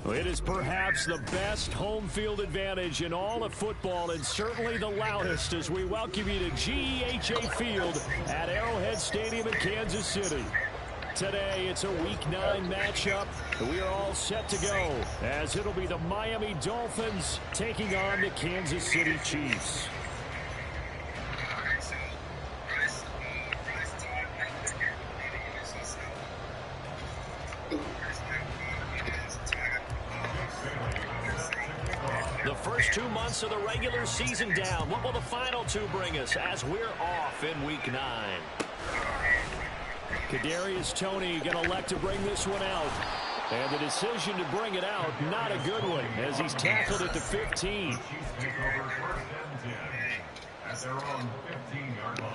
It is perhaps the best home field advantage in all of football, and certainly the loudest, as we welcome you to GEHA Field at Arrowhead Stadium in Kansas City. Today, it's a Week 9 matchup, and we are all set to go, as it'll be the Miami Dolphins taking on the Kansas City Chiefs. The first 2 months of the regular season down. What will the final 2 bring us as we're off in Week 9? Kadarius Toney going to elect to bring this one out. And the decision to bring it out, not a good one, as he's tackled at the 15. At their own 15-yard line.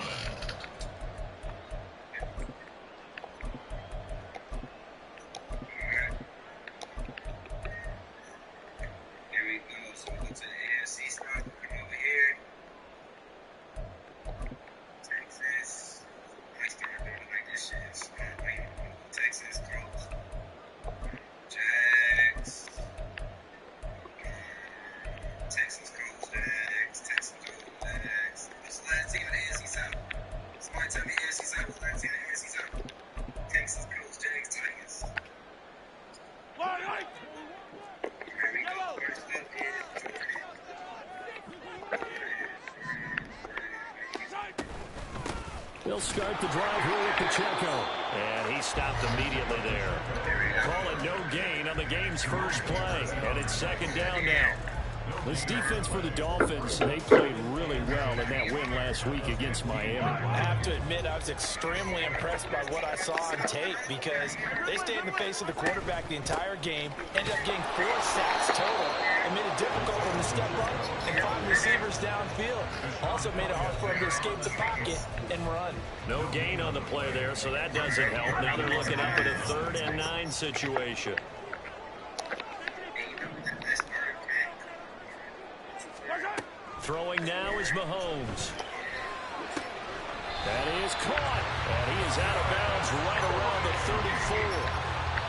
They'll start the drive here with Pacheco. And he stopped immediately there. Call it no gain on the game's first play. And it's second down now. This defense for the Dolphins, they played really well in that win last week against Miami. I have to admit, I was extremely impressed by what I saw on tape because they stayed in the face of the quarterback the entire game, ended up getting 4 sacks total, and made it difficult for him to step up and find receivers downfield. Also made it hard for him to escape the pocket and run. No gain on the play there, so that doesn't help. Now they're looking up at a 3rd and 9 situation. Throwing now is Mahomes. That is caught. And he is out of bounds right around the 34.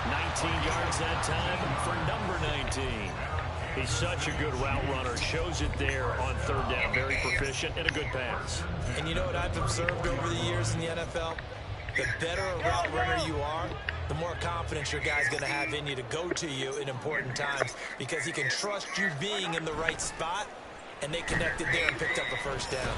19 yards that time for number 19. He's such a good route runner. Shows it there on 3rd down. Very proficient and a good pass. And you know what I've observed over the years in the NFL? The better a route runner you are, the more confidence your guy's going to have in you to go to you in important times because he can trust you being in the right spot. And they connected there and picked up a first down.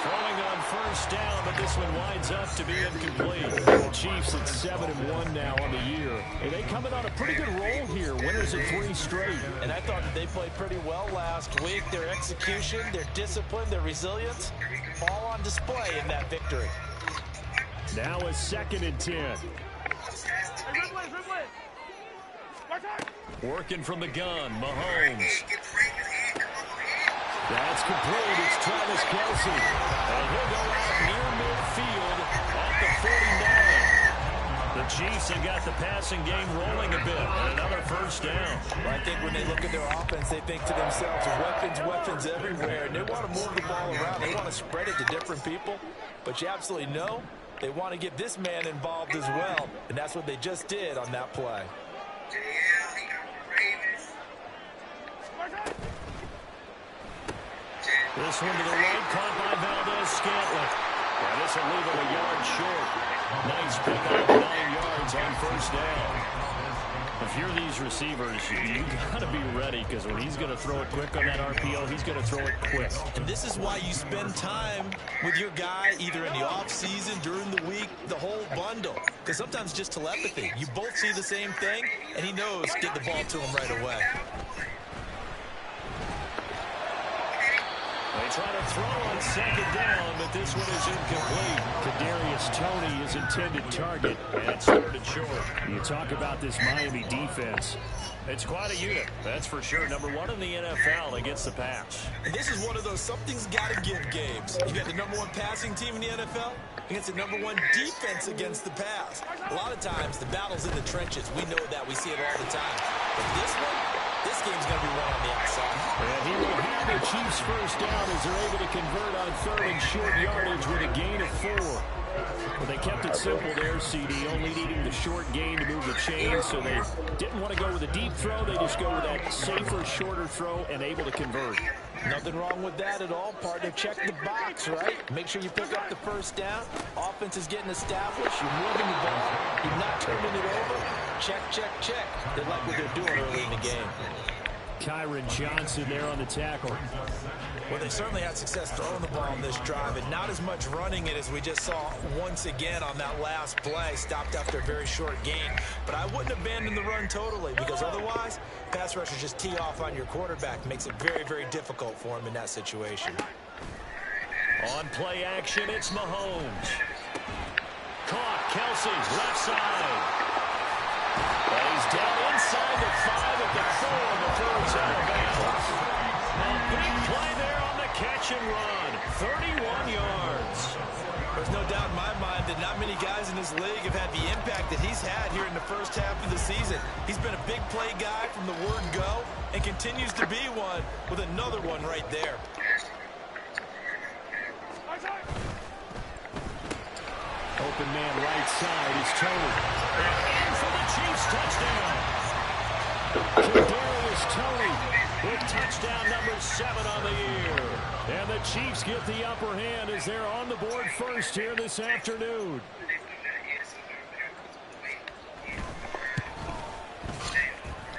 Throwing on first down, but this one winds up to be incomplete. The Chiefs at 7-1 now on the year. And they coming on a pretty good roll here. Winners of 3 straight. And I thought that they played pretty well last week. Their execution, their discipline, their resilience, all on display in that victory. Now a 2nd and 10. Working from the gun, Mahomes. That's complete. It's Travis Kelce. And he'll go out near midfield at the 49. The Chiefs have got the passing game rolling a bit. And another first down. Well, I think when they look at their offense, they think to themselves, weapons everywhere. And they want to move the ball around. They want to spread it to different people. But you absolutely know they want to get this man involved as well. And that's what they just did on that play. This one to the right, caught by Valdez-Scantling. And this will leave him a yard short. Nice pickup, 9 yards on first down. If you're these receivers, you got to be ready because when he's going to throw it quick on that RPO, he's going to throw it quick. And this is why you spend time with your guy either in the offseason, during the week, the whole bundle. Because sometimes just telepathy. You both see the same thing, and he knows get the ball to him right away. They try to throw on second down, but this one is incomplete. Kadarius Toney is intended target, and it's started short. You talk about this Miami defense. It's quite a unit, that's for sure. Number 1 in the NFL against the pass. And this is one of those something's got to give games. You got the number 1 passing team in the NFL against the number 1 defense against the pass. A lot of times, the battle's in the trenches. We know that. We see it all the time. But this one, this game's going to be won on the outside. And he will have the Chiefs first down as they're able to convert on third and short yardage with a gain of 4. Well, they kept it simple there, CD, only needing the short gain to move the chain, so they didn't want to go with a deep throw. They just go with that safer, shorter throw and able to convert. Nothing wrong with that at all, partner. Check the box, right? Make sure you pick up the first down. Offense is getting established. You're moving the ball. You're not turning it over. Check, check, check. They like what they're doing early in the game. Kyron Johnson there on the tackle. Well, they certainly had success throwing the ball on this drive, and not as much running it as we just saw once again on that last play. Stopped after a very short gain. But I wouldn't abandon the run totally, because otherwise, pass rushers just tee off on your quarterback. Makes it very, very difficult for him in that situation. On play action, it's Mahomes. Caught, Kelsey, left side. He's down inside the 5 at the 4, and the throw is out of bounds. A big play there on the catch and run. 31 yards. There's no doubt in my mind that not many guys in this league have had the impact that he's had here in the first half of the season. He's been a big play guy from the word go and continues to be one with another one right there. Open man right side is Tony. And for the Chiefs touchdown. Kadarius Toney with touchdown number 7 on the year. And the Chiefs get the upper hand as they're on the board first here this afternoon.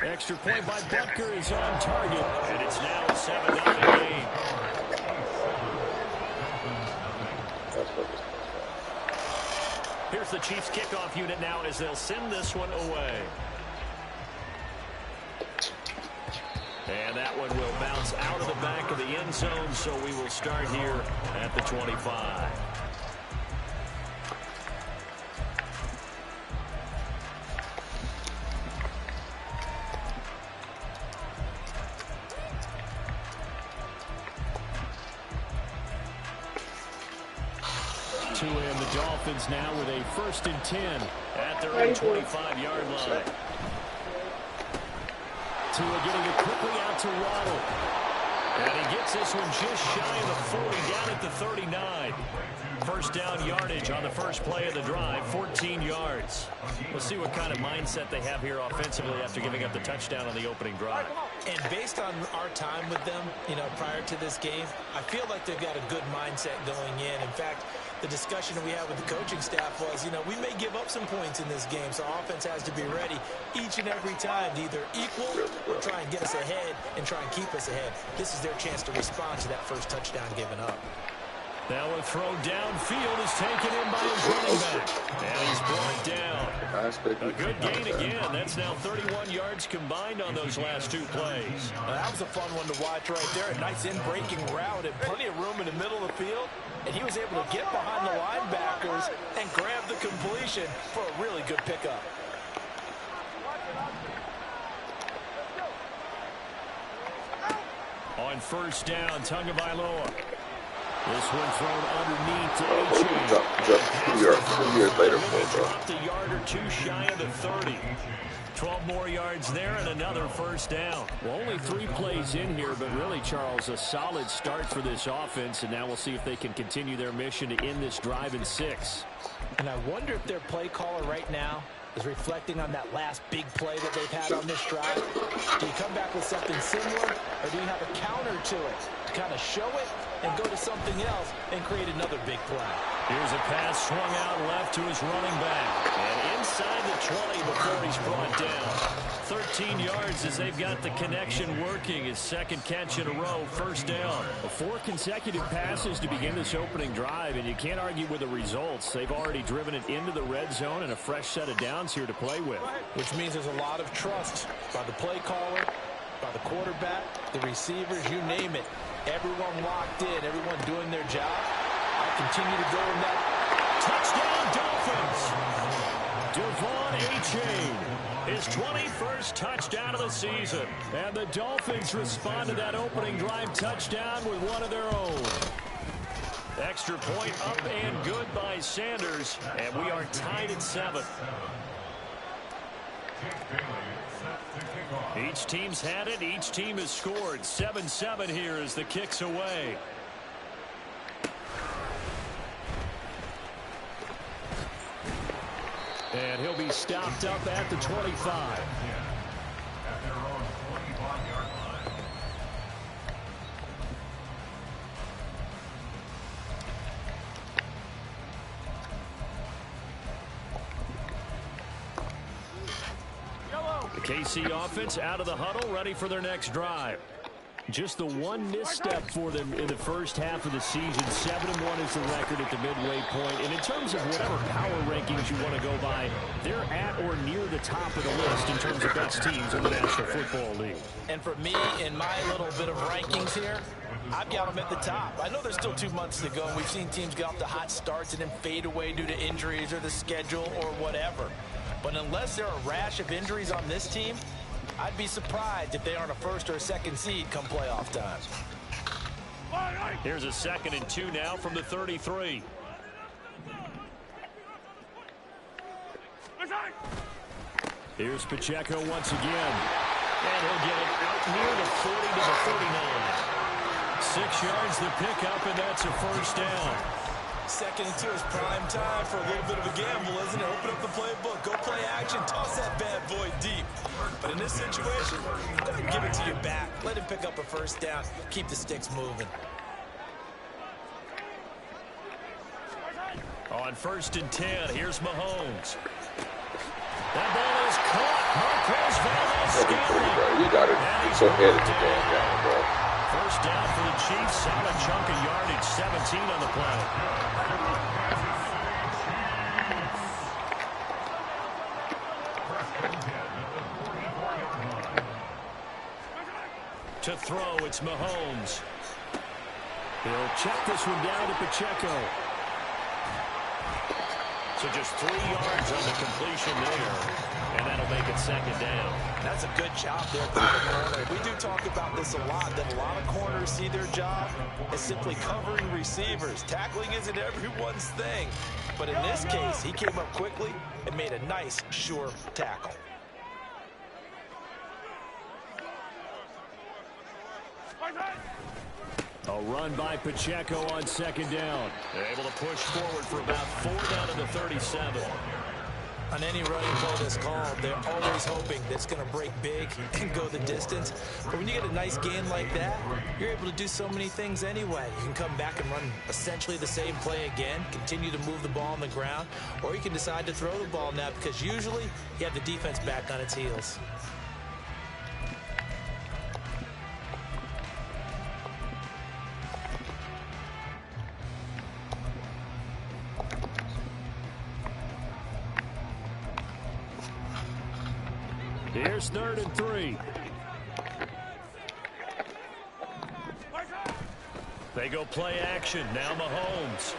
Extra point by Butker is on target. And it's now a 7-0 game. Here's the Chiefs kickoff unit now as they'll send this one away. And that one will bounce out of the back of the end zone, so we will start here at the 25. And the Dolphins now with a 1st and 10 at their own 25-yard line. Tua getting it quickly out to Waddle. And he gets this one just shy of the 40, down at the 39. First down yardage on the first play of the drive, 14 yards. We'll see what kind of mindset they have here offensively after giving up the touchdown on the opening drive. And based on our time with them, prior to this game, I feel like they've got a good mindset going in. In fact, the discussion that we had with the coaching staff was, we may give up some points in this game, so offense has to be ready each and every time to either equal or try and get us ahead and try and keep us ahead. This is their chance to respond to that first touchdown given up. Now a throw downfield is taken in by his running back. And he's brought down. A good gain again. That's now 31 yards combined on those last 2 plays. Now, that was a fun one to watch right there. A nice in-breaking route and plenty of room in the middle of the field. And he was able to get behind the linebackers and grab the completion for a really good pickup. On first down, Tagovailoa. This one thrown underneath to Drop 2 years later, dropped a yard or 2 shy of the 30. 12 more yards there and another first down. Well, only 3 plays in here, but really, Charles, a solid start for this offense, and now we'll see if they can continue their mission to end this drive in 6. And I wonder if their play caller right now is reflecting on that last big play that they've had on this drive. Do you come back with something similar, or do you have a counter to it to kind of show it and go to something else and create another big play? Here's a pass swung out left to his running back. And inside the 20 before he's brought down. 13 yards as they've got the connection working. His second catch in a row, first down. 4 consecutive passes to begin this opening drive, and you can't argue with the results. They've already driven it into the red zone and a fresh set of downs here to play with. Which means there's a lot of trust by the play caller, by the quarterback, the receivers, you name it. Everyone locked in, everyone doing their job. I'll continue to go in that. Touchdown, Dolphins. Devon Achane, his 21st touchdown of the season. And the Dolphins respond to that opening drive touchdown with one of their own. Extra point up and good by Sanders. And we are tied at 7. Kick Bailey set to kick Each team's had it. Each team has scored. 7-7 here as the kick's away. And he'll be stopped up at the 25. At their own 25-yard line. The KC offense out of the huddle, ready for their next drive. Just the one misstep for them in the first half of the season. 7-1 is the record at the midway point. And in terms of whatever power rankings you want to go by, they're at or near the top of the list in terms of best teams in the National Football League. And for me, in my little bit of rankings here, I've got them at the top. I know there's still 2 months to go, and we've seen teams get off to hot starts and then fade away due to injuries or the schedule or whatever. But unless there are a rash of injuries on this team, I'd be surprised if they aren't a first or a second seed come playoff time. Here's a 2nd and 2 now from the 33. Here's Pacheco once again. And he'll get it out near the 40 to the 49. 6 yards the pickup, and that's a first down. 2nd and 2 is prime time for a little bit of a gamble, isn't it? Open up the playbook, go play action, toss that bad boy deep. But in this situation, go ahead and give it to your back. Let him pick up a first down. Keep the sticks moving. On 1st and 10, here's Mahomes. That ball is caught. Marquez Valdez-Scantling. You got it. So ahead of the damn game, bro. First down for the Chiefs. Solid chunk of yardage. 17 on the play. To throw, it's Mahomes. He'll check this one down to Pacheco. So just 3 yards on the completion there. And that'll make it 2nd down. That's a good job there for the corner. We do talk about this a lot, that a lot of corners see their job as simply covering receivers. Tackling isn't everyone's thing. But in this case, he came up quickly and made a nice, sure tackle. A run by Pacheco on 2nd down. They're able to push forward for about 4 down to the 37. On any running play that's called, they're always hoping that it's going to break big and go the distance. But when you get a nice gain like that, you're able to do so many things anyway. You can come back and run essentially the same play again, continue to move the ball on the ground, or you can decide to throw the ball now because usually you have the defense back on its heels. Here's 3rd and 3. They go play action. Now Mahomes.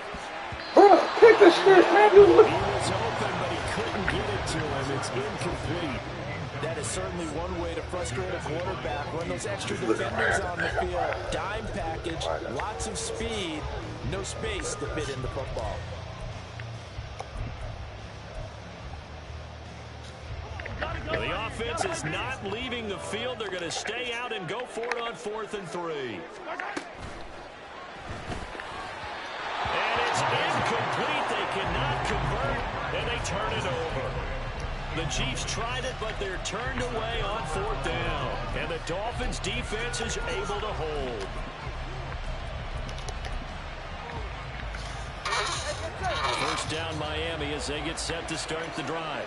Take the shit, man. He was open, but he couldn't get it to him. It's incomplete. That is certainly one way to frustrate a quarterback. Run those extra defenders on the field. Dime package, lots of speed, no space to fit in the football. The offense is not leaving the field. They're going to stay out and go for it on 4th and 3. And it's incomplete. They cannot convert, and they turn it over. The Chiefs tried it, but they're turned away on 4th down. And the Dolphins' defense is able to hold. First down Miami as they get set to start the drive.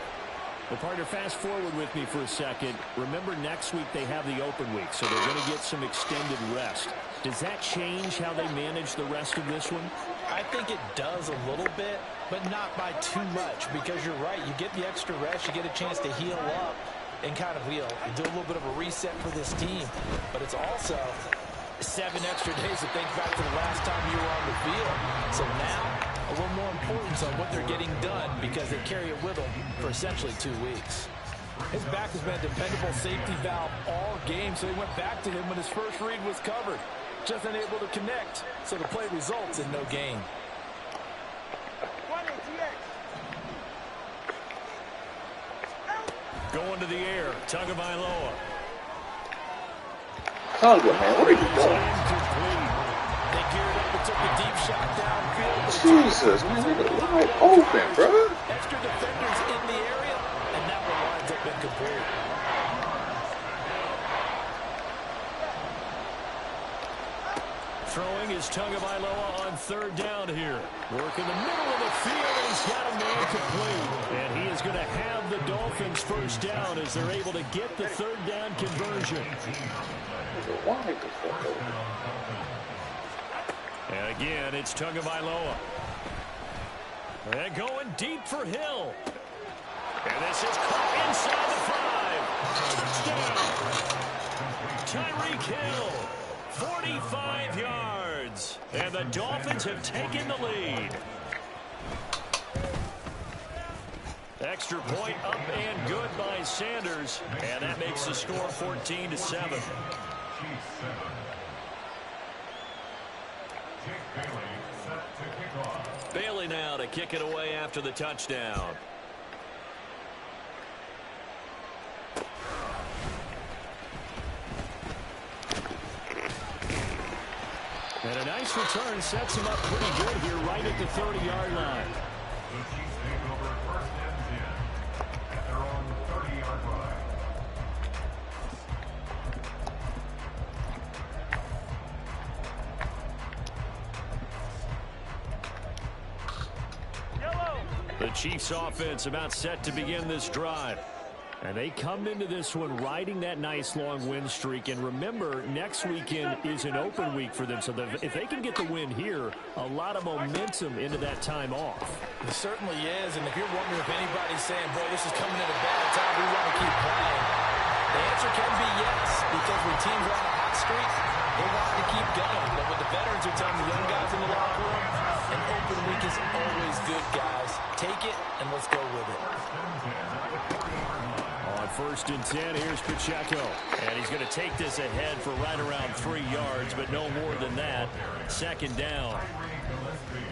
Well, partner, fast forward with me for a second. Remember, next week they have the open week, so they're going to get some extended rest. Does that change how they manage the rest of this one? I think it does a little bit, but not by too much, because you're right. You get the extra rest, you get a chance to heal up and kind of do a little bit of a reset for this team. But it's also 7 extra days to think back to the last time you were on the field. So now, a little more importance on what they're getting done because they carry it with them for essentially 2 weeks. His back has been a dependable safety valve all game, so he went back to him when his first read was covered. Just unable to connect, so the play results in no gain. Going to the air, Tagovailoa. Tonga, man, what are you doing? They geared up and took a deep shot downfield. Jesus, man, they're wide open, bro. Extra defenders in the area, and that one winds up incomplete. Throwing is Tagovailoa on third down here. Work in the middle of the field, and he's got a man complete. And he is going to have the Dolphins first down as they're able to get the third down conversion. And again, it's Tagovailoa. And going deep for Hill. And this is caught inside the 5. Touchdown. Tyreek Hill. 45 yards. And the Dolphins have taken the lead. Extra point up and good by Sanders. And that makes the score 14-7. Bailey now to kick it away after the touchdown. And a nice return sets him up pretty good here right at the 30-yard line. The Chiefs take over first and 10 at their own 30-yard line. The Chiefs offense about set to begin this drive. And they come into this one riding that nice long win streak. And remember, next weekend is an open week for them. So if they can get the win here, a lot of momentum into that time off. It certainly is. And if you're wondering if anybody's saying, boy, this is coming at a bad time, we want to keep playing, the answer can be yes. Because when teams are on a hot streak, they want to keep going. But what the veterans are telling the young guys in the locker room, an open week is always good, guys. Take it and let's go with it. On first and 10, here's Pacheco. And he's going to take this ahead for right around 3 yards, but no more than that. Second down.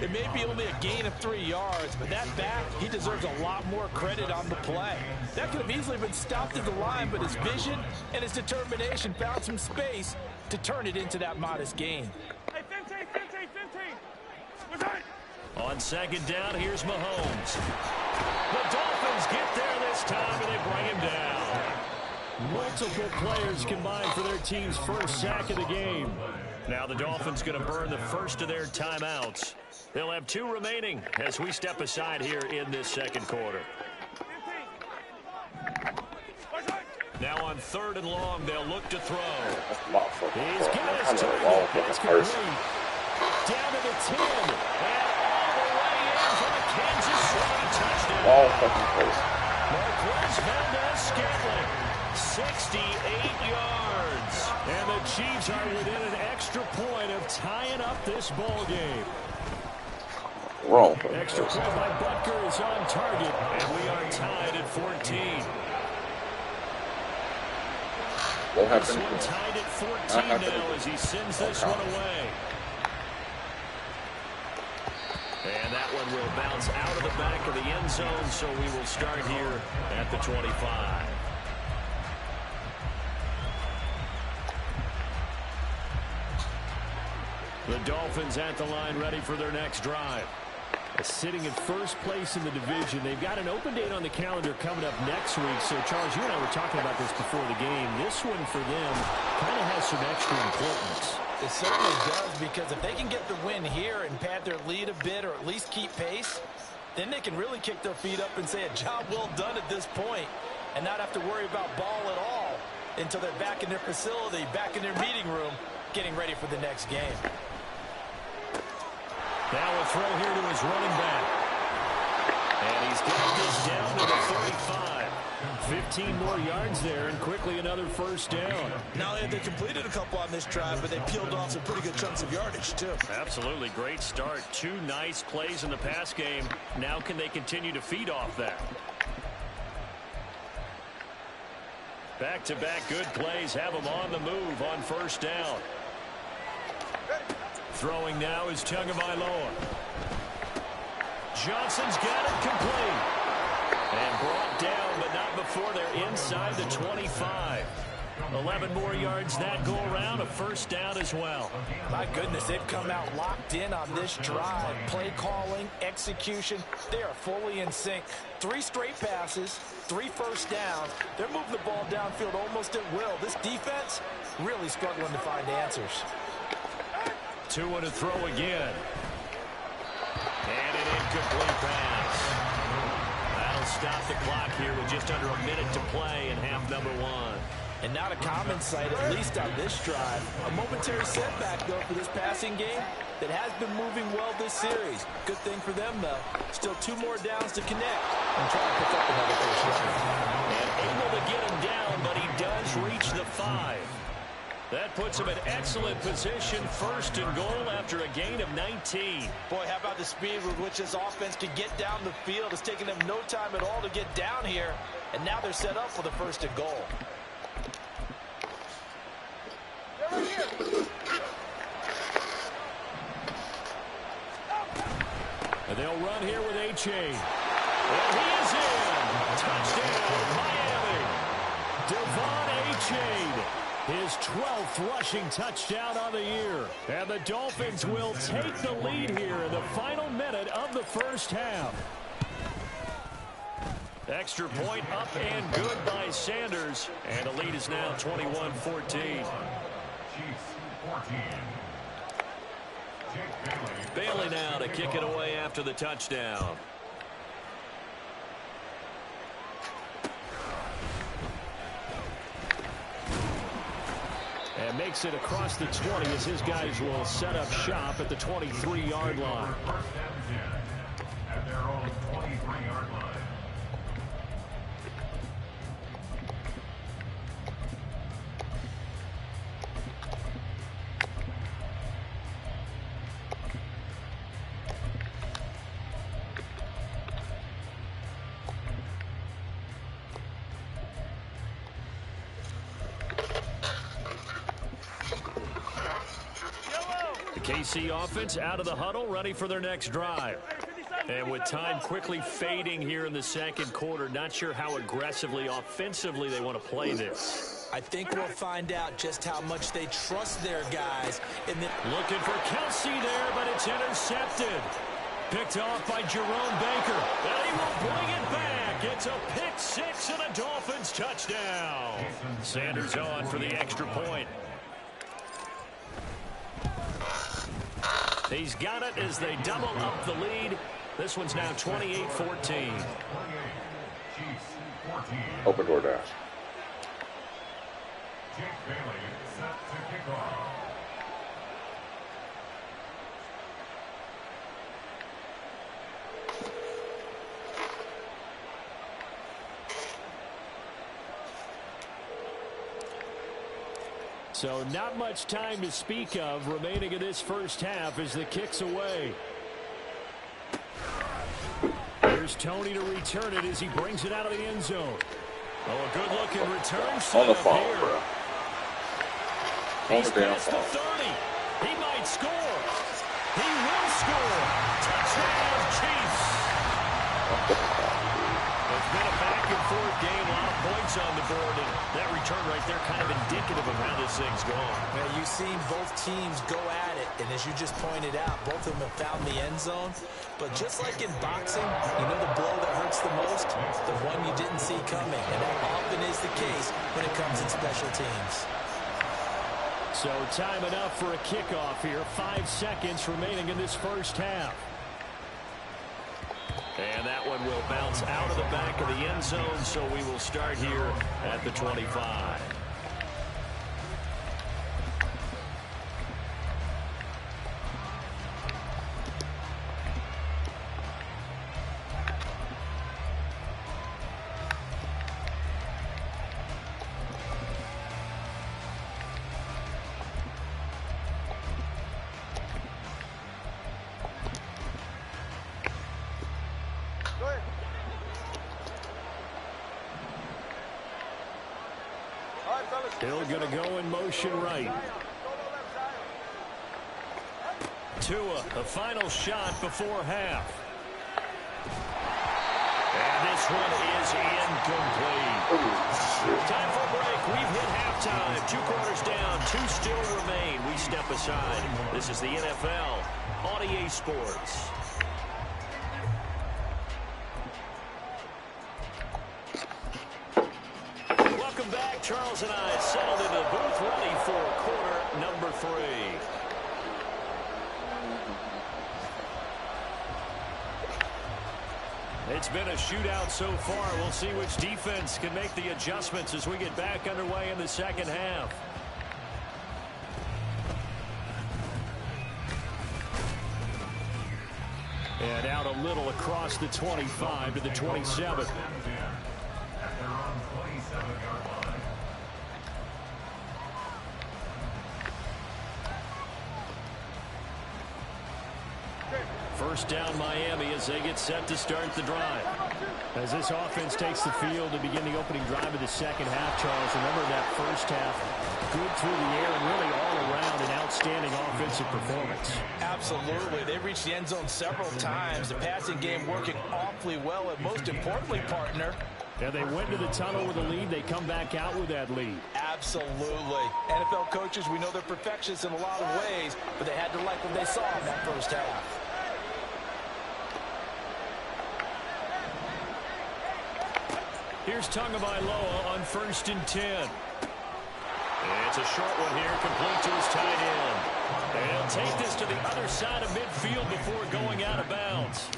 It may be only a gain of 3 yards, but that back, he deserves a lot more credit on the play. That could have easily been stopped at the line, but his vision and his determination found some space to turn it into that modest gain. Hey, 15. On second down, here's Mahomes. The Dolphins get there this time, and they bring him down. Multiple players combined for their team's first sack of the game. Now the Dolphins going to burn the first of their timeouts. They'll have 2 remaining as we step aside here in this second quarter. Now on third and long, they'll look to throw. He's got his target. That's complete. Down to the 10. And all the way in for the Kansas City touchdown. Marquez Valdez-Scantling, 68 yards. And the Chiefs are within an extra point of tying up this ball game. Wrong. Extra point by Butker is on target, and we are tied at 14. What happened? This one tied at 14 now as he sends this one away. And that one will bounce out of the back of the end zone, so we will start here at the 25. The Dolphins at the line ready for their next drive. Sitting in first place in the division. They've got an open date on the calendar coming up next week. So, Charles, you and I were talking about this before the game. This one for them kind of has some extra importance. It certainly does, because if they can get the win here and pad their lead a bit or at least keep pace, then they can really kick their feet up and say a job well done at this point and not have to worry about ball at all until they're back in their facility, back in their meeting room, getting ready for the next game. Now a throw here to his running back. And he's got this down to the 35. 15 more yards there, and quickly another first down. Now they completed a couple on this drive, but they peeled off some pretty good chunks of yardage, too. Absolutely. Great start. 2 nice plays in the pass game. Now can they continue to feed off that? Back-to-back good plays have them on the move on first down. Throwing now is Tagovailoa. Johnson's got it complete. And brought down, but not before they're inside the 25. 11 more yards that go around, a first down as well. My goodness, they've come out locked in on this drive. Play calling, execution, they are fully in sync. 3 straight passes, 3 first downs. They're moving the ball downfield almost at will. This defense really struggling to find answers. Tua to throw again. And an incomplete pass. That'll stop the clock here with just under a minute to play in half number 1. And not a common sight, at least on this drive. A momentary setback, though, for this passing game that has been moving well this series. Good thing for them, though. Still 2 more downs to connect and try to pick up another first down. And able to get him down, but he does reach the 5. That puts him in excellent position, first and goal after a gain of 19. Boy, how about the speed with which this offense can get down the field? It's taken them no time at all to get down here, and now they're set up for the first and goal. And they'll run here with A-Chain. And he is in. Touchdown, Miami. Devon A-Chain. His 12th rushing touchdown on the year. And the Dolphins will take the lead here in the final minute of the first half. Extra point up and good by Sanders. And the lead is now 21-14. Chiefs 14. Bailey now to kick it away after the touchdown. And makes it across the 20 as his guys will set up shop at the 23-yard line. First and 10 at their own 23-yard line. KC offense out of the huddle, ready for their next drive. And with time quickly fading here in the second quarter, not sure how aggressively, offensively they want to play this. I think we'll find out just how much they trust their guys. Looking for Kelsey there, but it's intercepted. Picked off by Jerome Baker. And he will bring it back. It's a pick 6 and a Dolphins touchdown. Sanders on for the extra point. He's got it as they double up the lead. This one's now 28-14. Open door dash. Jake Bailey set to kick off. So not much time to speak of remaining in this first half as the kick's away. Here's Tony to return it as he brings it out of the end zone. Oh, a good-looking return set On the up phone, here. bro. On He's the damn past the phone. 30. He might score. He will score. Touchdown, Chiefs. It's been a back-and-forth game, a lot of points on the board, and that return right there kind of indicative of how this thing's going. Well, you've seen both teams go at it, and as you just pointed out, both of them have found the end zone. But just like in boxing, you know the blow that hurts the most? The one you didn't see coming, and that often is the case when it comes in special teams. So time enough for a kickoff here. 5 seconds remaining in this first half. And that one will bounce out of the back of the end zone, so we will start here at the 25. Hill going to go in motion right. Tua, the final shot before half. And this this one is incomplete. Time for a break. We've hit halftime. 2 quarters down. 2 still remain. We step aside. This is the NFL on EA Sports. Welcome back. Charles and I settled into the booth ready for quarter number 3. It's been a shootout so far. We'll see which defense can make the adjustments as we get back underway in the second half. And out a little across the 25 to the 27. First down Miami as they get set to start the drive. As this offense takes the field to begin the opening drive of the second half, Charles, remember that first half, good through the air and really all around an outstanding offensive performance. Absolutely. They reached the end zone several times. The passing game working awfully well, and most importantly, partner, Yeah, they went to the tunnel with a lead. They come back out with that lead. absolutely. NFL coaches, we know they're perfectionists in a lot of ways, but they had to like what they saw in that first half. Here's Tagovailoa on 1st and 10. It's a short one here, complete to his tight end. And he'll take this to the other side of midfield before going out of bounds.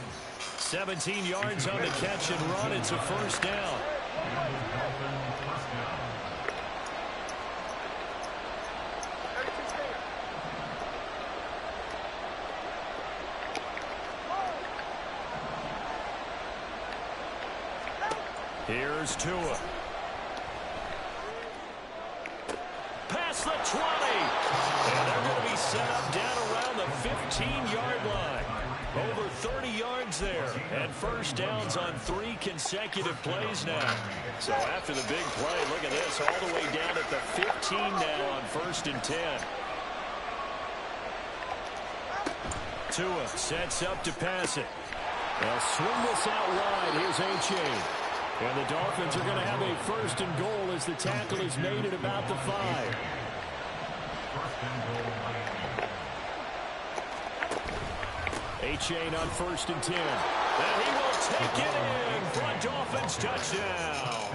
17 yards on the catch and run. It's a first down. Here's Tua. Past the 20. And they're going to be set up down around the 15-yard line. Over 30 yards there. And first downs on 3 consecutive plays now. So after the big play, look at this, all the way down at the 15 now on 1st and 10. Tua sets up to pass it. They'll swing this out wide. Here's H.A. And the Dolphins are going to have a 1st and goal as the tackle is made at about the 5. H.A. on 1st and 10. And he will take it in for a Dolphins touchdown.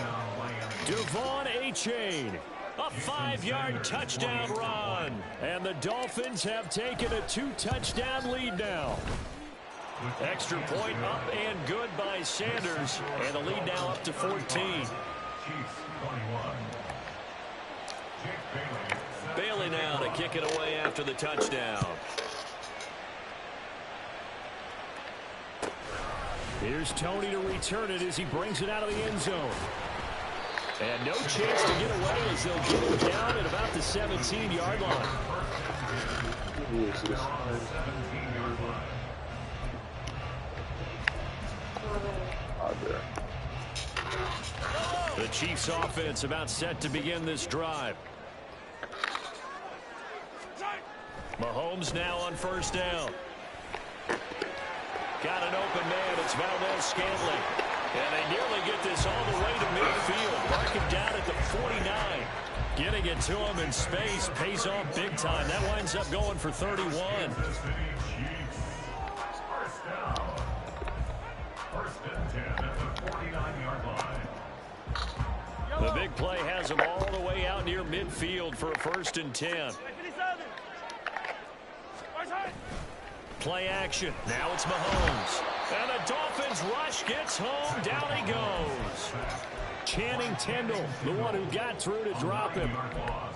Devon H.A. A 5-yard touchdown run. And the Dolphins have taken a 2-touchdown lead now. Extra point up and good by Sanders. And the lead now up to 14. Bailey now to kick it away after the touchdown. Here's Tony to return it as he brings it out of the end zone. And no chance to get away as they'll get him down at about the 17-yard line. The Chiefs offense about set to begin this drive. Mahomes now on 1st down. Got an open man. It's Valdez-Scantling. And they nearly get this all the way to midfield. Mark him down at the 49. Getting it to him in space pays off big time. That winds up going for 31. The big play has him all the way out near midfield for a 1st and 10. Play action. Now it's Mahomes. And the Dolphins rush gets home. Down he goes. Channing Tindall, the one who got through to drop him.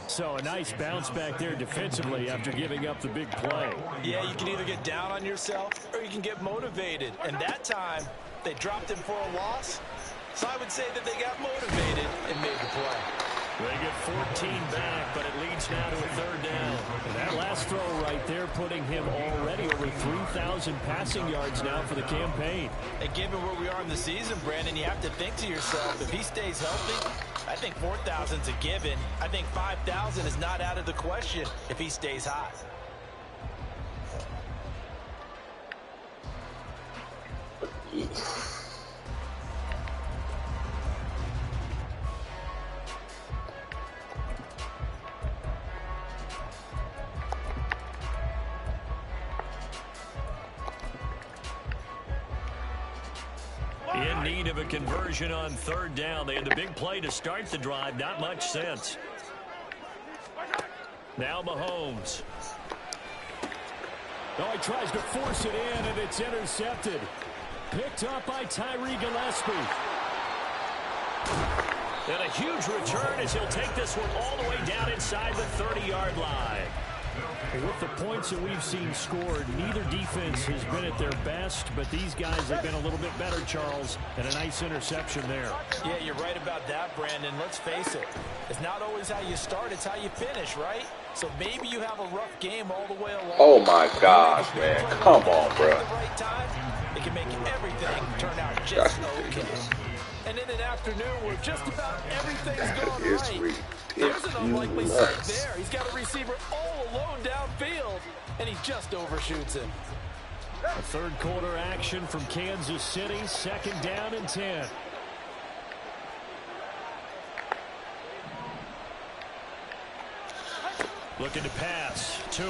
So a nice bounce back there defensively after giving up the big play. Yeah, you can either get down on yourself or you can get motivated. And that time, they dropped him for a loss. So I would say that they got motivated and made the play. They get 14 back, but it leads now to a 3rd down. And that last throw right there putting him already over 3,000 passing yards now for the campaign. And given where we are in the season, Brandon, you have to think to yourself, if he stays healthy, I think 4,000's a given. I think 5,000 is not out of the question if he stays hot. In need of a conversion on third down. They had the big play to start the drive. Not much sense. Now Mahomes. Oh, he tries to force it in, and it's intercepted. Picked up by Tyree Gillespie. And a huge return as he'll take this one all the way down inside the 30-yard line. With the points that we've seen scored, neither defense has been at their best, but these guys have been a little bit better, Charles, and a nice interception there. Yeah, you're right about that, Brandon. Let's face it. It's not always how you start, it's how you finish, right? So maybe you have a rough game all the way along. Oh, my gosh, man. Come on, bro. At the right time, it can make everything turn out just okay. And in an afternoon where just about everything's gone right, there's an unlikely sight there. He's got a receiver all alone downfield, and he just overshoots him. A third quarter action from Kansas City, 2nd down and 10. Looking to pass. Tua.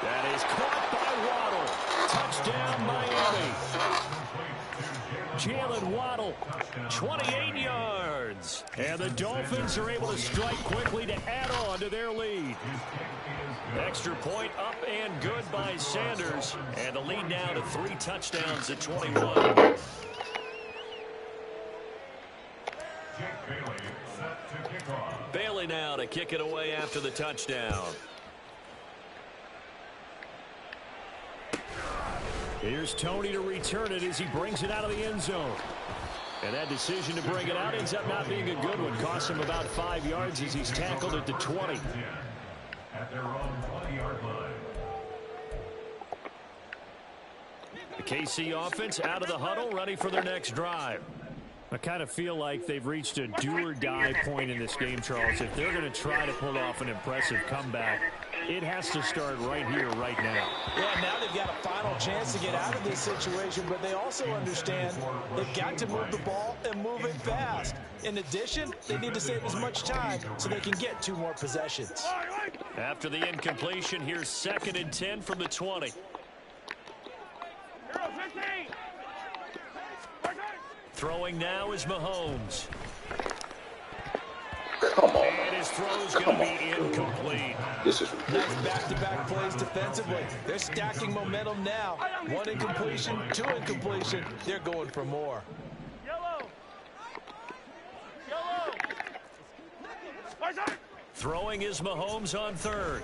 That is caught by Waddle. Touchdown, Miami. Jalen Waddle, 28 yards. and the Dolphins are able to strike quickly to add on to their lead. Extra point up and good by Sanders. And the lead now to 3 touchdowns at 21. Bailey now to kick it away after the touchdown. Here's Tony to return it as he brings it out of the end zone. And that decision to bring it out ends up not being a good one. Costs him about 5 yards as he's tackled at the 20. At their own 20-yard line. The KC offense out of the huddle, ready for their next drive. I kind of feel like they've reached a do-or-die point in this game, Charles. If they're going to try to pull off an impressive comeback, it has to start right here, right now. Yeah, now they've got a final chance to get out of this situation, but they also understand they've got to move the ball and move it fast. In addition, they need to save as much time so they can get 2 more possessions. After the incompletion, here's 2nd and 10 from the 20. Throwing now is Mahomes. Come on. And his throw's going to be incomplete. This is ridiculous. Nice back-to-back plays defensively. They're stacking momentum now. 1 incompletion, 2 incompletion. They're going for more. Throwing is Mahomes on 3rd.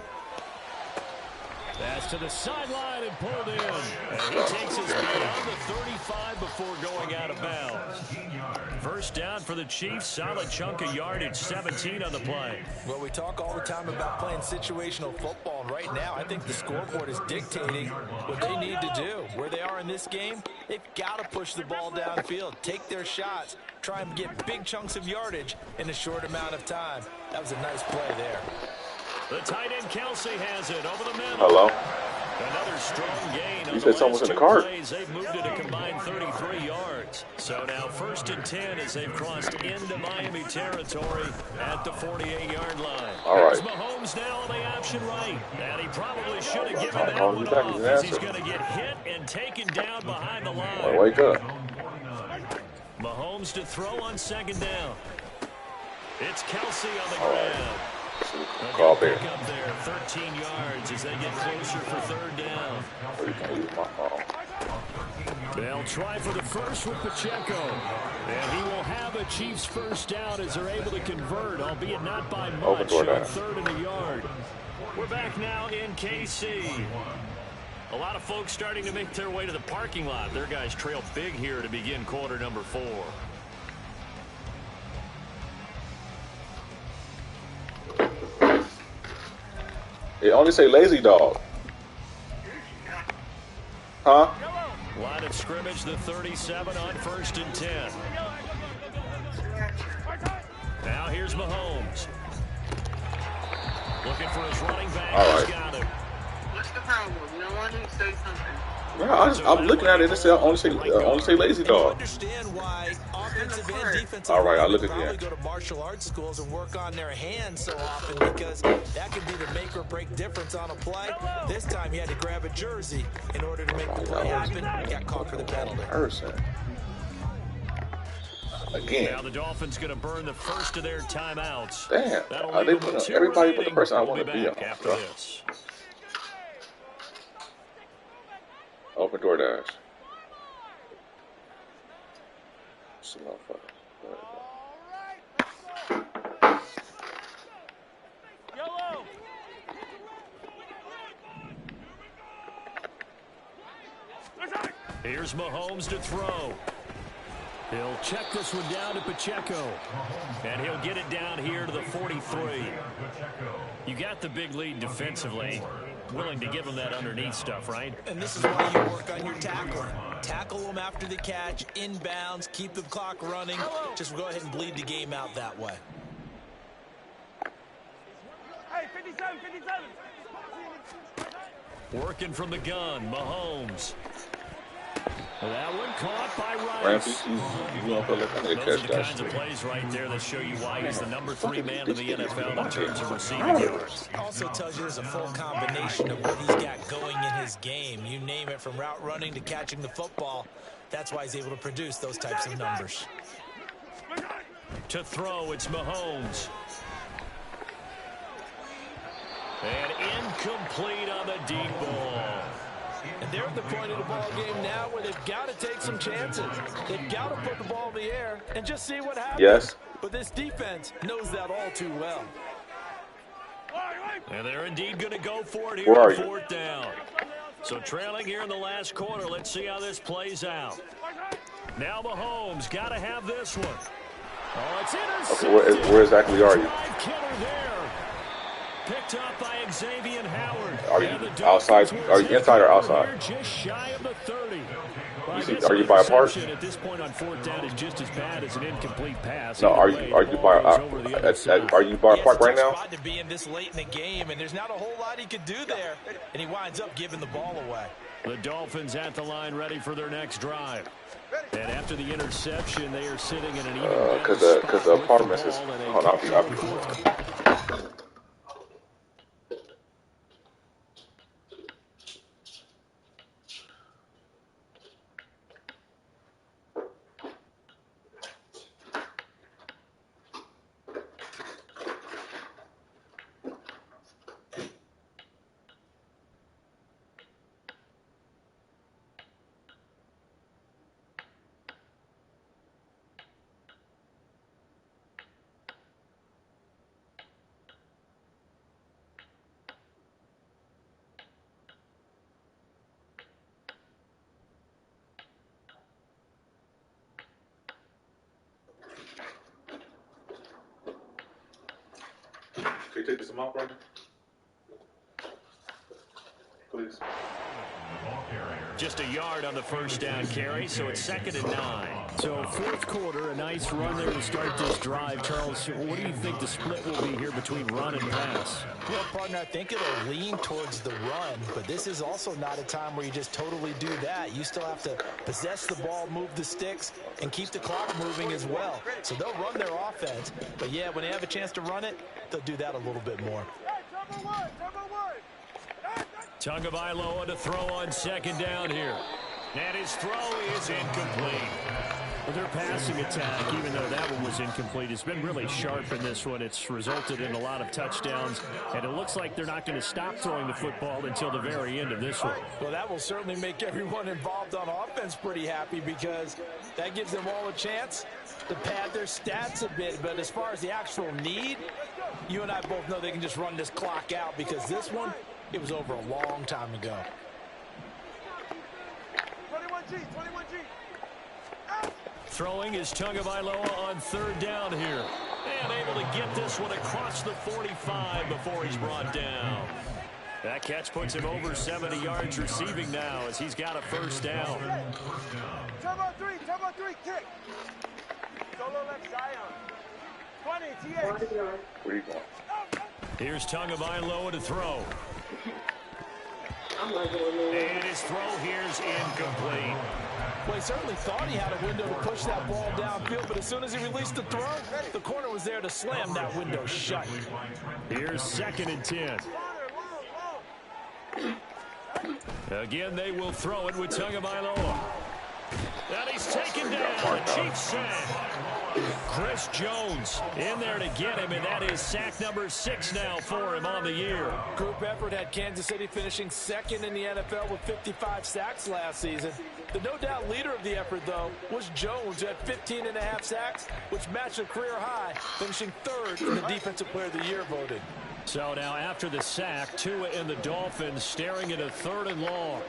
Pass to the sideline and pulled in. And he takes us beyond the 35 before going out of bounds. First down for the Chiefs. Solid chunk of yardage. 17 on the play. Well, we talk all the time about playing situational football, and right now I think the scoreboard is dictating what they need to do. Where they are in this game, they've got to push the ball downfield, take their shots, try and get big chunks of yardage in a short amount of time. That was a nice play there. The tight end Kelsey has it over the middle. Hello? Another strong gain. You said someone was in the cart. They've moved it a combined 33 yards. So now 1st and 10 as they've crossed into Miami territory at the 48-yard line. All right. There's Mahomes now on the option right. And he probably should have given that calling one you back off as an as he's answer. going to get hit and taken down behind the Well, line. wake up. Mahomes to throw on 2nd down. It's Kelsey on the ground. Call there. Pick up there, 13 yards as they get closer for 3rd down. You can use my phone. They'll try for the first with Pacheco. And he will have a Chiefs first down as they're able to convert, albeit not by much, on 3rd and a yard. We're back now in KC. A lot of folks starting to make their way to the parking lot. Their guys trail big here to begin quarter number 4. It only say lazy dog. Huh? Line of scrimmage, the 37 on 1st and 10. Now here's Mahomes. Looking for his running back. All right. He's got him. What's the problem? You don't want him to say something. Yeah, I'm looking at it and it only say lazy You dog. understand why offensive and defensive All right, I'll look probably again. go to martial arts schools and work on their hands so often because that can be the make or break difference on a play. This time he had to grab a jersey in order to make the play happen. Got caught for the penalty. Again. Now the Dolphins going to burn the first of their timeouts. Damn. That'll They leave put them with 2 everybody but the remaining. person I We'll want be to be back on. after this. Open DoorDash. Some motherfuckers. Here's Mahomes to throw. He'll check this one down to Pacheco. And he'll get it down here to the 43. You got the big lead defensively. Willing to give him that underneath stuff, right? And this is why you work on your tackling. Tackle them after the catch, inbounds, keep the clock running. Just go ahead and bleed the game out that way. Hey, 57, 57. Working from the gun, Mahomes. That one caught by Ramsey, Rice. you gonna feel like I'm gonna Those catch are the that kinds of shit. plays right there that show you why he's the number 3 man in the NFL in terms of receiving yards. Also tells you there's a full combination of what he's got going in his game. You name it, from route running to catching the football. That's why he's able to produce those types of numbers. To throw, it's Mahomes. And incomplete on the deep ball. And they're at the point of the ball game now where they've got to take some chances. They've got to put the ball in the air and just see what happens. Yes. But this defense knows that all too well. And they're indeed going to go for it here Where are on you? 4th down. So trailing here in the last quarter. Let's see how this plays out. Now Mahomes got to have this one. Oh, it's intercepted. Okay, where exactly are you? Drive killer there. Picked up by Xavier Howard. Are you And the outside? Dolphins Are you will inside or take outside? over here just shy of the 30. Are you by a park? At this point on 4th down is just as bad as an incomplete pass. No, are Either you way, the ball goes over the other side. are you by a He has park a right tough now? spot to be in this late in the game, and there's not a whole lot he could do there. And he winds up giving the ball away. The Dolphins at the line ready for their next drive. And after the interception, they are sitting in an even better Because spot the with apartments is. ball and a Hold on, kick I'll in be. the fourth quarter. Can you take this amount, brother? Please. Just a yard on the first down carry, so it's 2nd and 9. So 4th quarter, a nice run there to start this drive. Charles, what do you think the split will be here between run and pass? Well, partner, I think it'll lean towards the run, but this is also not a time where you just totally do that. You still have to possess the ball, move the sticks, and keep the clock moving as well. So they'll run their offense, but yeah, when they have a chance to run it, they'll do that a little bit more. Tagovailoa to throw on 2nd down here. And his throw is incomplete. Well, their passing attack, even though that one was incomplete, has been really sharp in this one. It's resulted in a lot of touchdowns, and it looks like they're not going to stop throwing the football until the very end of this one. Well, that will certainly make everyone involved on offense pretty happy because that gives them all a chance to pad their stats a bit. But as far as the actual need, you and I both know they can just run this clock out because this one, it was over a long time ago. 21G, 21G. Throwing is Tagovailoa on 3rd down here. And able to get this one across the 45 before he's brought down. That catch puts him over 70 yards receiving now as he's got a first down. Turbo 3, kick. Solo left Zion. 20, TH. Where are you going? Here's Tagovailoa to throw. I'm not going nowhere. And his throw here is incomplete. Well, he certainly thought he had a window to push that ball downfield, but as soon as he released the throw, the corner was there to slam that window shut. Here's 2nd and 10. Again, they will throw it with Tagovailoa. And he's taken down. Chiefs sack. Chris Jones in there to get him, and that is sack number 6 now for him on the year. Group effort had Kansas City finishing 2nd in the NFL with 55 sacks last season. The no doubt leader of the effort, though, was Jones, who had 15.5 sacks, which matched a career high, finishing 3rd in the Defensive Player of the Year voting. So now after the sack, Tua and the Dolphins staring at a 3rd and long.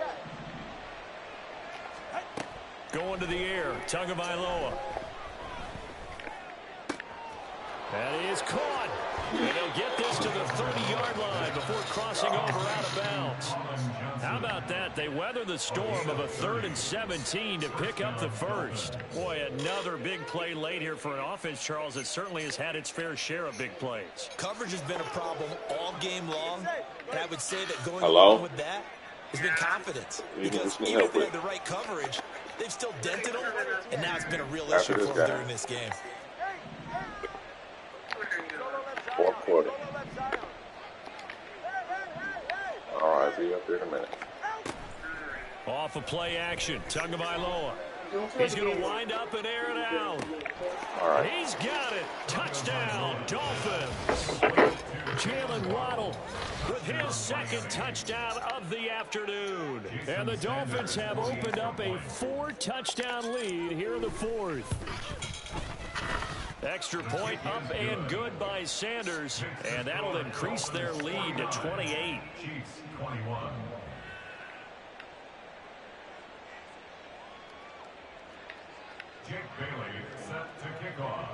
Going to the air, Tagovailoa. And he is caught. And he'll get this to the 30-yard line before crossing over out of bounds. How about that? They weather the storm of a 3rd and 17 to pick up the first. Boy, another big play late here for an offense, Charles, that certainly has had its fair share of big plays. Coverage has been a problem all game long, and I would say that going along with that has been confidence. Because even if they had the right coverage, they've still dented them, and now it's been a real issue for them during this game. 4th quarter. All right, be up there in a minute. Off of play action, Tagovailoa. He's going to wind up and air it out. All right. He's got it. Touchdown, Dolphins. Jalen Waddle with his 2nd touchdown of the afternoon. And the Dolphins have opened up a 4-touchdown lead here in the 4th. Extra point up and good by Sanders, and that'll increase their lead to 28. Chiefs 21. Jake Bailey set to kick off.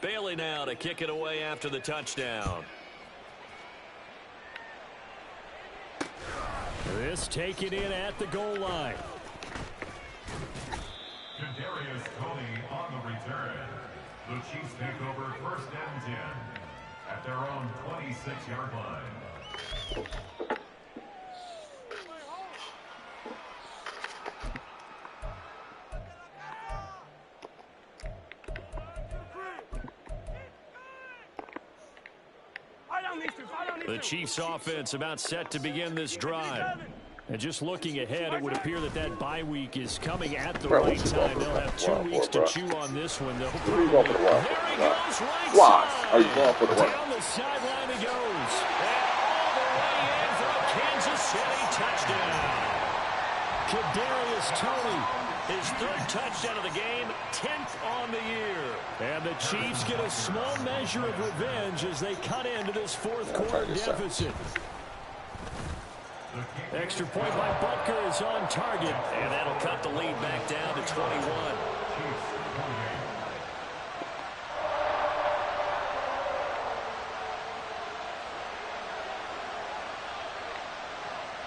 Bailey now to kick it away after the touchdown. This taken in at the goal line. Kadarius Toney on the return. The Chiefs take over 1st and 10 at their own 26-yard line. The Chiefs offense about set to begin this drive. And just looking ahead, it would appear that that bye week is coming at the right time. They'll have 2 weeks to chew on this one. There he goes, right side. Are you going for the run? Down the sideline he goes. And all the way in for a Kansas City touchdown. Kadarius Toney, his 3rd touchdown of the game, 10th on the year. And the Chiefs get a small measure of revenge as they cut into this 4th quarter deficit. Extra point by Butker is on target. And that'll cut the lead back down to 21.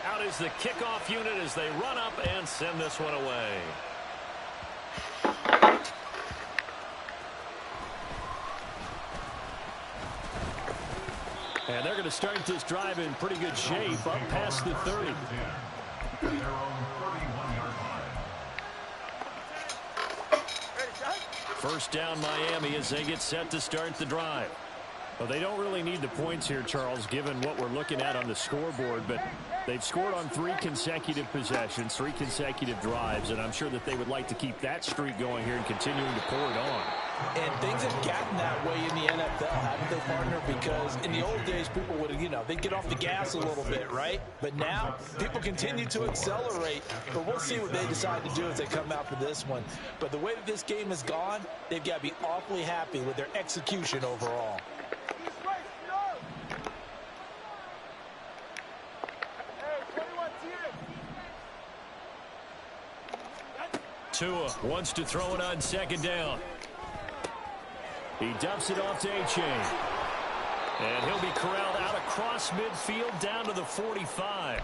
Out is the kickoff unit as they run up and send this one away. And they're going to start this drive in pretty good shape up past the 30. First down Miami as they get set to start the drive. Well, they don't really need the points here, Charles, given what we're looking at on the scoreboard, but they've scored on 3 consecutive possessions, 3 consecutive drives, and I'm sure that they would like to keep that streak going here and continuing to pour it on. And things have gotten that way in the NFL, haven't they, partner? Because in the old days, people would, they'd get off the gas a little bit, right? But now, people continue to accelerate. But we'll see what they decide to do as they come out for this one. But the way that this game has gone, they've got to be awfully happy with their execution overall. Tua wants to throw it on 2nd down. He dumps it off to A-Chain. And he'll be corralled out across midfield down to the 45.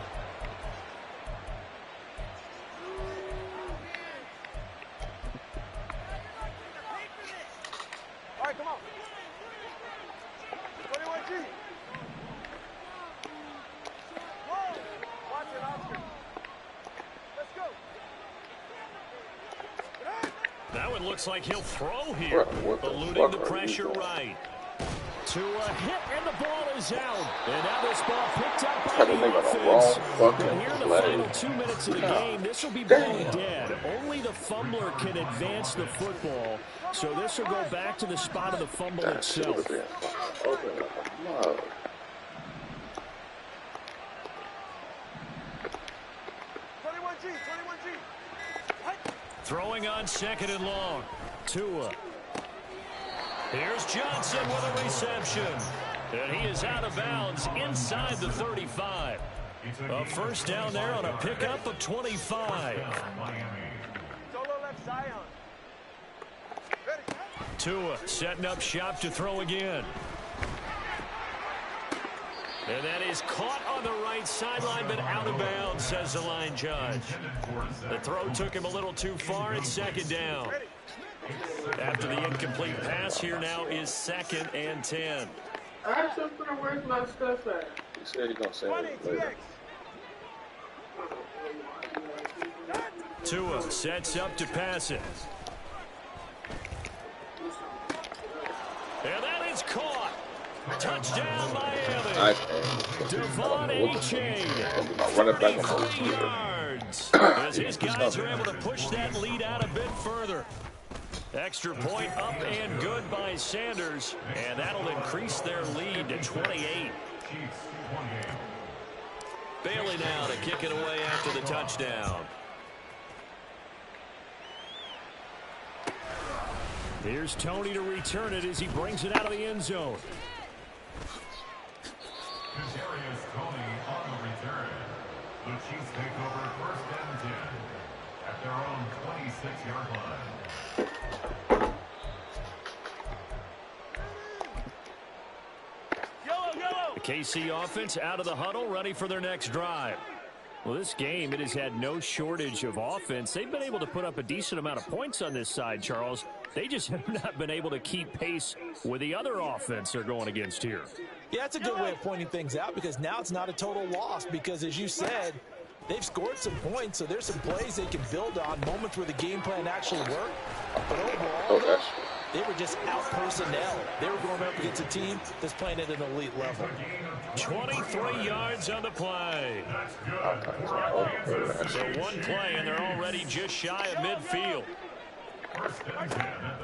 All right, come on. 21 Looks like he'll throw here, eluding the pressure right. To a hit, and the ball is out. And now this ball picked up by the offense. But here in the final 2 minutes of the game, this will be ball dead. Only the fumbler can advance the football. So this will go back to the spot of the fumble itself. 21G. Throwing on 2nd and long. Tua. Here's Johnson with a reception. And he is out of bounds inside the 35. A first down there on a pickup of 25. Solo left Zion. Tua setting up shop to throw again. And that is caught on the right sideline, but out of bounds, says the line judge. The throw took him a little too far. It's 2nd down. After the incomplete pass, here now is 2nd and 10. I have something to where's my stuff at? He said he's going to send it later. Tua sets up to pass it. And that is caught. Touchdown, Miami. Devon A-Chain. 53 yards. As his guys are able to push that lead out a bit further. Extra point up and good by Sanders. And that'll increase their lead to 28. Bailey now to kick it away after the touchdown. Here's Tony to return it as he brings it out of the end zone. Tony on the return. The Chiefs take over 1st and 10 at their own 26-yard line. The KC offense out of the huddle, ready for their next drive. Well, this game, it has had no shortage of offense. They've been able to put up a decent amount of points on this side, Charles. They just have not been able to keep pace with the other offense they're going against here. Yeah, that's a good way of pointing things out because now it's not a total loss because, as you said, they've scored some points, so there's some plays they can build on, moments where the game plan actually worked. But overall, they were just out personnel. They were going up against a team that's playing at an elite level. 23 yards on the play. So one play, and they're already just shy of midfield.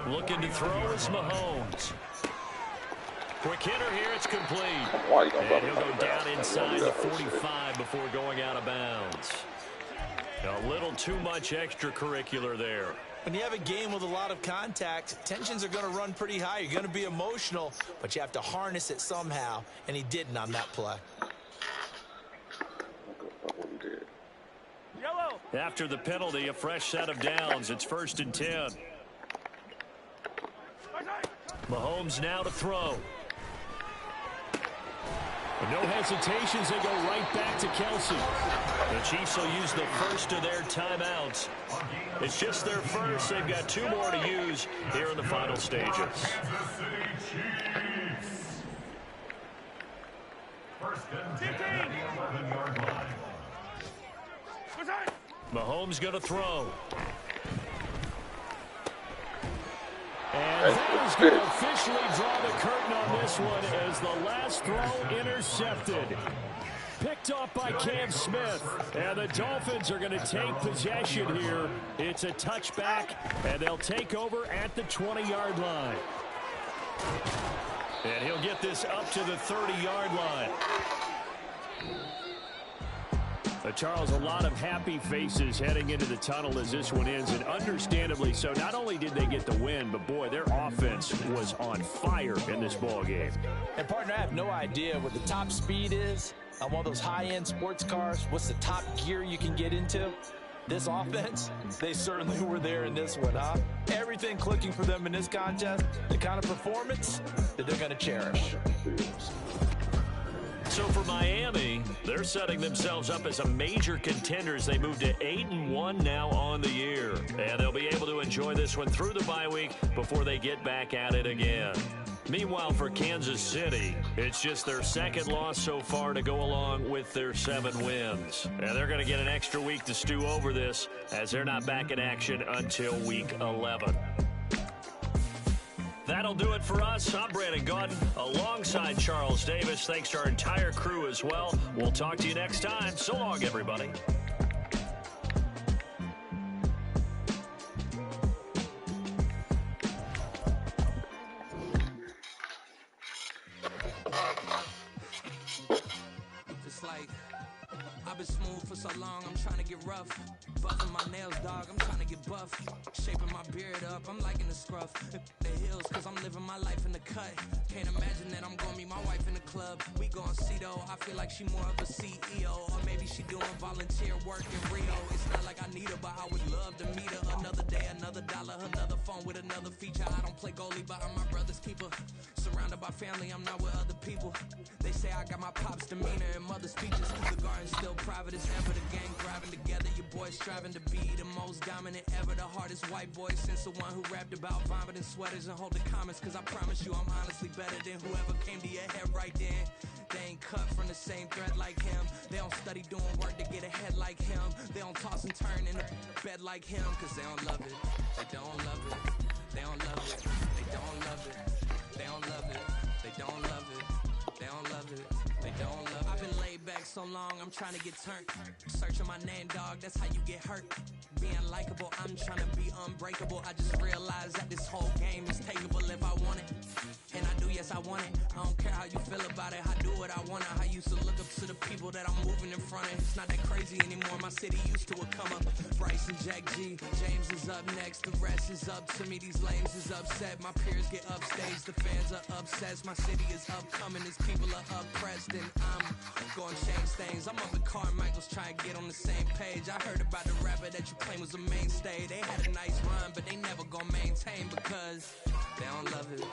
Looking to throw is Mahomes. Quick hitter here, it's complete. And he'll go down inside the 45 before going out of bounds. A little too much extracurricular there. When you have a game with a lot of contact, tensions are going to run pretty high. You're going to be emotional, but you have to harness it somehow, and he didn't on that play. After the penalty, a fresh set of downs. It's 1st and 10. Mahomes now to throw. No hesitations, they go right back to Kelsey. The Chiefs will use the first of their timeouts. It's just their first. They've got 2 more to use here in the final stages. Mahomes going to throw. And that is going to officially draw the curtain on this one as the last throw intercepted. Picked off by Cam Smith. And the Dolphins are going to take possession here. It's a touchback, and they'll take over at the 20-yard line. And he'll get this up to the 30-yard line. Charles, a lot of happy faces heading into the tunnel as this one ends, and understandably so. Not only did they get the win, but boy, their offense was on fire in this ball game. And partner, I have no idea what the top speed is on one of those high-end sports cars. What's the top gear you can get into? This offense, they certainly were there in this one, huh? Everything clicking for them in this contest, the kind of performance that they're going to cherish. So for Miami, they're setting themselves up as a major contender as they move to 8-1 now on the year. And they'll be able to enjoy this one through the bye week before they get back at it again. Meanwhile, for Kansas City, it's just their 2nd loss so far to go along with their 7 wins. And they're going to get an extra week to stew over this as they're not back in action until week 11. That'll do it for us. I'm Brandon Gaudin alongside Charles Davis. Thanks to our entire crew as well. We'll talk to you next time. So long, everybody. It's like I've been smooth for so long, I'm trying to get rough. Buffing my nails, dog, I'm trying to get buff. Shaping my beard up, I'm liking the scruff. The heels, cause I'm living my life in the cut. Can't imagine that I'm gonna meet my wife in the club. We gon' see though, I feel like she more of a CEO. Or maybe she doing volunteer work in Rio. It's not like I need her, but I would love to meet her. Another day, another dollar, another phone with another feature. I don't play goalie, but I'm my brother's keeper. Surrounded by family, I'm not with other people. They say I got my pop's demeanor and mother's speeches. The garden's still private as ever, the gang thriving together. Your boys striving to be the most dominant ever. The hardest white boy since the one who rapped about vomiting sweaters and holding comments. Cause I promise you I'm honestly better than whoever came to your head right then. They ain't cut from the same thread like him. They don't study doing work to get ahead like him. They don't toss and turn in the bed like him. Cause they don't love it, they don't love it. They don't love it, they don't love it. They don't love it, they don't love it. They don't love it, they don't love it. I've been laid back so long, I'm trying to get turned. Searching my name, dog, that's how you get hurt. Being likable, I'm trying to be unbreakable. I just realized that this whole game is takeable if I want it. And I do, yes, I want it. I don't care how you feel about it, I do what I want. I used to look up to the people that I'm moving in front of. It's not that crazy anymore, my city used to a come up. Bryce and Jack G, James is up next. The rest is up to me, these lames is upset. My peers get upstage, the fans are obsessed. My city is upcoming, these people are oppressed. And I'm gonna change things. I'm up at Carmichael's trying to get on the same page. I heard about the rapper that you claim was a mainstay. They had a nice run, but they never gonna maintain because they don't love it.